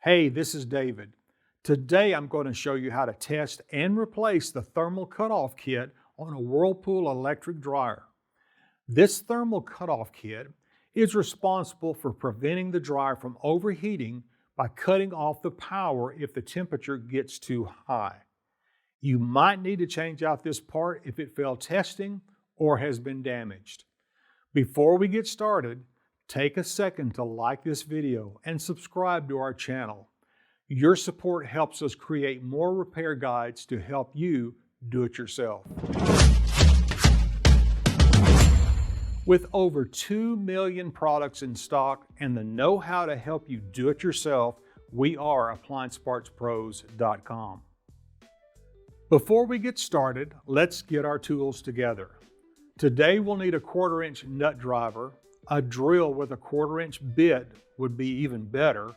Hey, this is David. Today I'm going to show you how to test and replace the thermal cutoff kit on a Whirlpool electric dryer. This thermal cutoff kit is responsible for preventing the dryer from overheating by cutting off the power if the temperature gets too high. You might need to change out this part if it failed testing or has been damaged. Before we get started, take a second to like this video and subscribe to our channel. Your support helps us create more repair guides to help you do it yourself. With over 2 million products in stock and the know-how to help you do it yourself, we are AppliancePartsPros.com. Before we get started, let's get our tools together. Today we'll need a 1/4-inch nut driver, a drill with a 1/4-inch bit would be even better,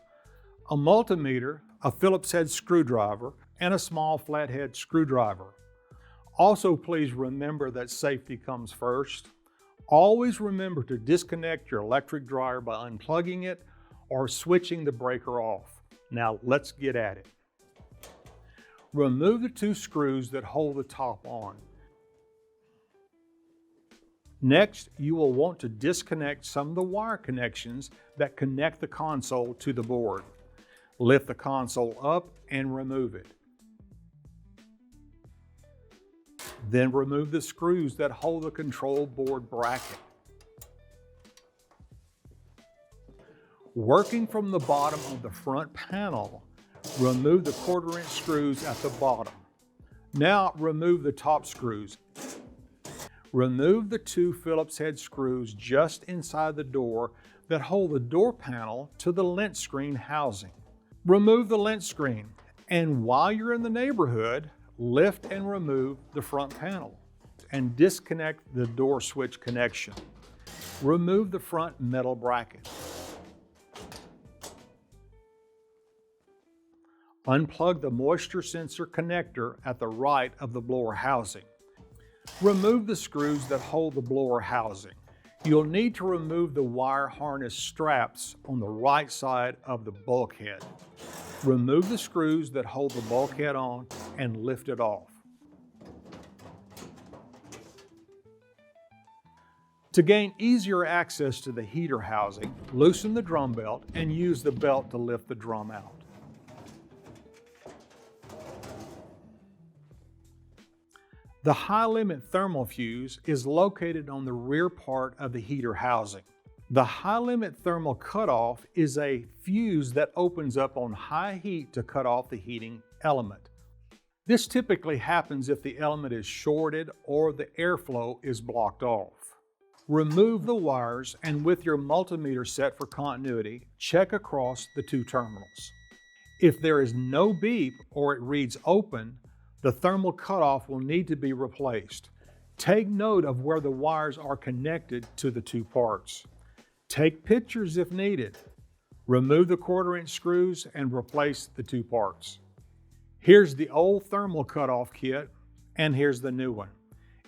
a multimeter, a Phillips head screwdriver, and a small flathead screwdriver. Also, please remember that safety comes first. Always remember to disconnect your electric dryer by unplugging it or switching the breaker off. Now let's get at it. Remove the 2 screws that hold the top on. Next, you will want to disconnect some of the wire connections that connect the console to the board. Lift the console up and remove it. Then remove the screws that hold the control board bracket. Working from the bottom of the front panel, remove the 1/4-inch screws at the bottom. Now remove the top screws. Remove the 2 Phillips head screws just inside the door that hold the door panel to the lint screen housing. Remove the lint screen, and while you're in the neighborhood, lift and remove the front panel and disconnect the door switch connection. Remove the front metal bracket. Unplug the moisture sensor connector at the right of the blower housing. Remove the screws that hold the blower housing. You'll need to remove the wire harness straps on the right side of the bulkhead. Remove the screws that hold the bulkhead on and lift it off. To gain easier access to the heater housing, loosen the drum belt and use the belt to lift the drum out. The high-limit thermal fuse is located on the rear part of the heater housing. The high-limit thermal cutoff is a fuse that opens up on high heat to cut off the heating element. This typically happens if the element is shorted or the airflow is blocked off. Remove the wires and with your multimeter set for continuity, check across the 2 terminals. If there is no beep or it reads open, the thermal cutoff will need to be replaced. Take note of where the wires are connected to the 2 parts. Take pictures if needed. Remove the 1/4-inch screws and replace the 2 parts. Here's the old thermal cutoff kit, and here's the new one.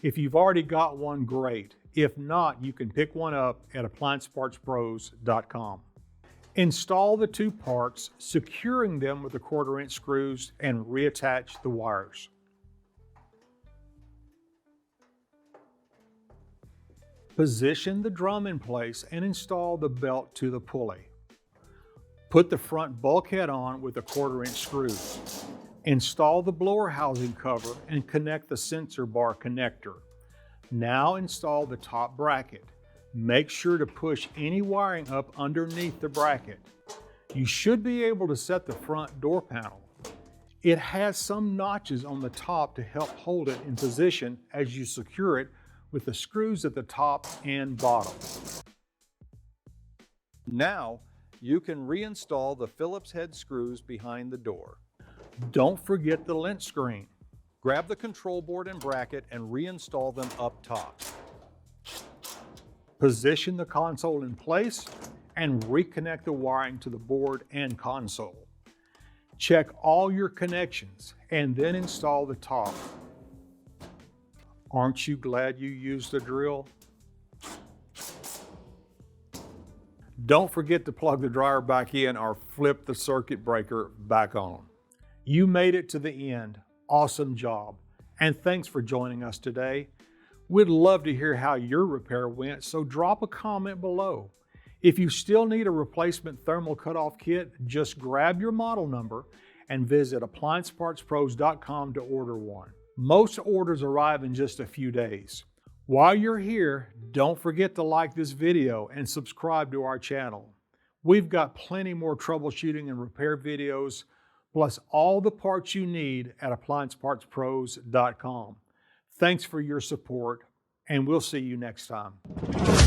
If you've already got one, great. If not, you can pick one up at AppliancePartsPros.com. Install the 2 parts, securing them with the 1/4-inch screws, and reattach the wires. Position the drum in place and install the belt to the pulley. Put the front bulkhead on with the 1/4-inch screws. Install the blower housing cover and connect the sensor bar connector. Now install the top bracket. Make sure to push any wiring up underneath the bracket. You should be able to set the front door panel. It has some notches on the top to help hold it in position as you secure it with the screws at the top and bottom. Now, you can reinstall the Phillips head screws behind the door. Don't forget the lint screen. Grab the control board and bracket and reinstall them up top. Position the console in place and reconnect the wiring to the board and console. Check all your connections and then install the top. Aren't you glad you used the drill? Don't forget to plug the dryer back in or flip the circuit breaker back on. You made it to the end. Awesome job. And thanks for joining us today. We'd love to hear how your repair went, so drop a comment below. If you still need a replacement thermal cutoff kit, just grab your model number and visit appliancepartspros.com to order one. Most orders arrive in just a few days. While you're here, don't forget to like this video and subscribe to our channel. We've got plenty more troubleshooting and repair videos, plus all the parts you need at appliancepartspros.com. Thanks for your support, and we'll see you next time.